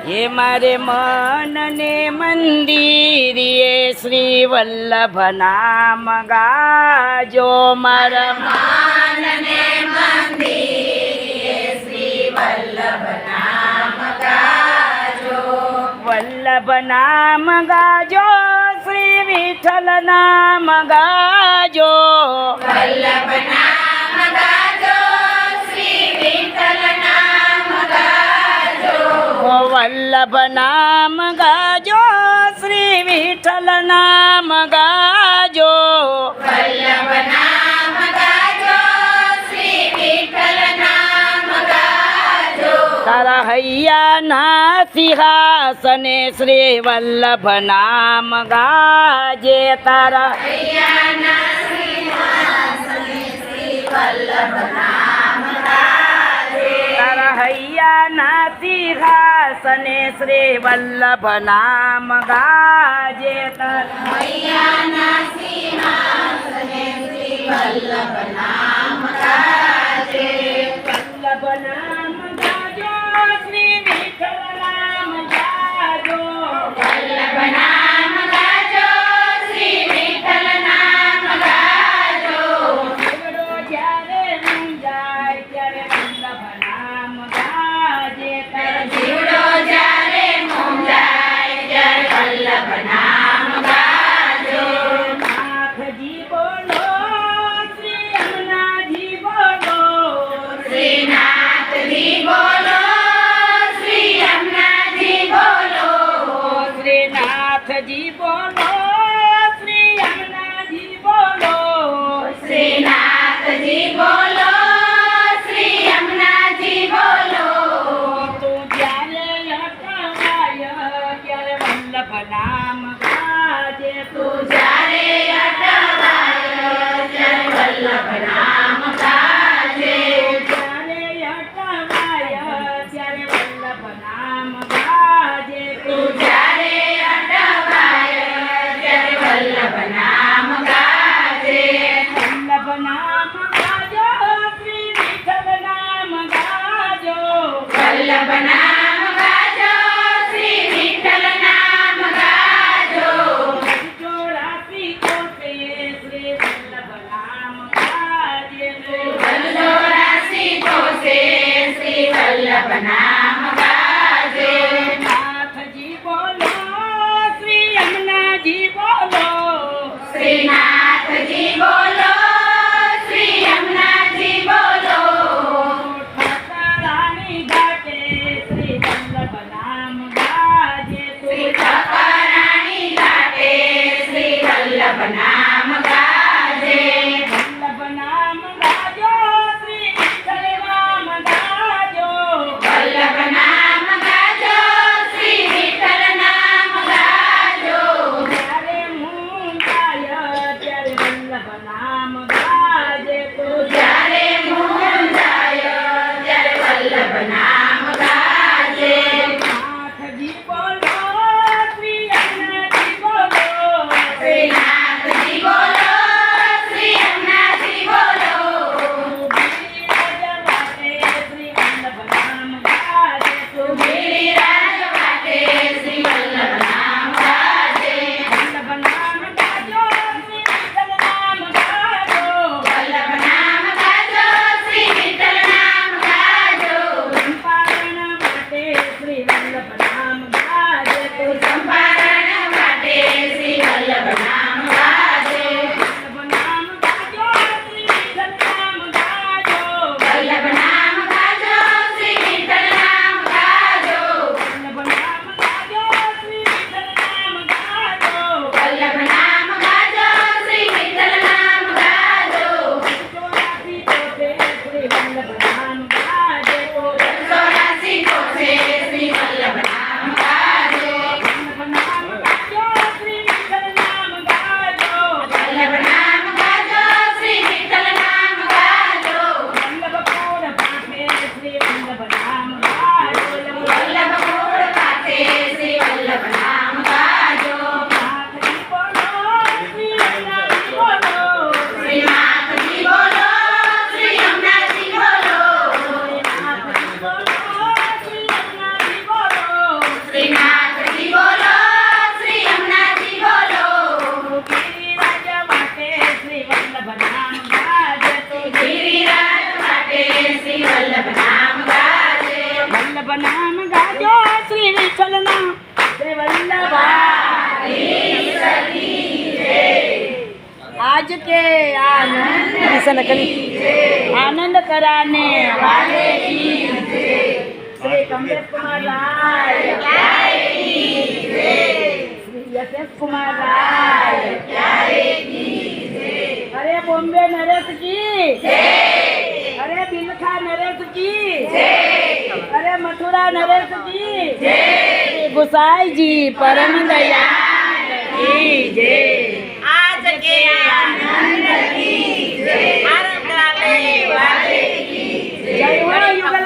હે મારે મન ને મંદિરે શ્રી વલ્લભ નામ ગાજો મારા મન ને મંદિરે શ્રી વલ્લભ નામ ગાજો. વલ્લભ નામ ગાજો શ્રી વિઠ્ઠલ નામ ગાજો. વલ્લભ નામ ગાજો શ્રી વિઠ્ઠલ નામ ગાજો. વલ્લભ નામ ગાજો શ્રી વિઠ્ઠલ નામ ગાજો. વલ્લભ નામ ગાજો શ્રી વિઠ્ઠલ નામ ગાજો. તારા હૈયાના સિંહાસને શ્રી વલ્લભ નામ ગાજે. તારા હૈયાના સિંહાસને શ્રી વલ્લભ નામ ગાજે. તારા હૈયાના સિંહાસને શ્રી વલ્લભ નામ ગાજે. તારા હૈયાના સિંહાસને શ્રી વલ્લભ નામ ગાજે. વલ્લભ નામ ગાજો શ્રી વિઠ્ઠલ નામ ગાજો. વલ્લભ નામ ગાજો શ્રી વિઠ્ઠલ નામ ગાજો. જીવડો જ્યારે મૂંઝાય ત્યારે વલ્લભ નામ ગાજે. તારા જીવડો જ્યારે મૂંઝાય ત્યારે વલ્લભ નામ ગાજો. નાથજી બોલો શ્રી અમનાજી બોલો. શ્રીનાથજી બોલો શ્રી અમનાજી બોલો. શ્રીનાથજી બોલો શ્રી અમનાજી બોલો. શ્રીનાથજી બોલો શ્રી અમનાજી બોલો. તું જ્યારે અટવાય ત્યારે વલ્લભ નામ ગાજે. તું જ્યારે અટવાય ત્યારે વલ્લભ નામ ગાજે. જ્યારે અટવાય ત્યારે વલ્લભ નામ ગાજે. તું જ્યારે અટવાય ત્યારે વલ્લભ નામ ગાજે. વલ્લભ નામ ગાજો શ્રી વિઠ્ઠલ નામ ગાજો. વલ્લભ નામ ગાજો શ્રી વિઠ્ઠલ નામ ગાજો. 84 કોટે શ્રી વલ્લભ નામ ગાજે. 84 કોસે શ્રી વલ્લભ નામ ગાજે. નાથજી બોલો શ્રી અમનાજી બોલો. શ્રીનાથજી બોલો શ્રી અમનાજી બોલો. ઠાકરાણી ઘાટે શ્રી નામ ગાજો શ્રી વિઠ્ઠલના શ્રી વલ્લભાઈ आज के आनंद कराने वाले की श्री कमलेश कुमार राय श्री यशेश कुमार राय अरे बॉम्बे नरेश की अरे बिलखा नरेश की अरे मथुरा नरेश की गुसाई जी परम दयाल की जय आज के आनंद की जय, आनंद वाले की जय हो युगल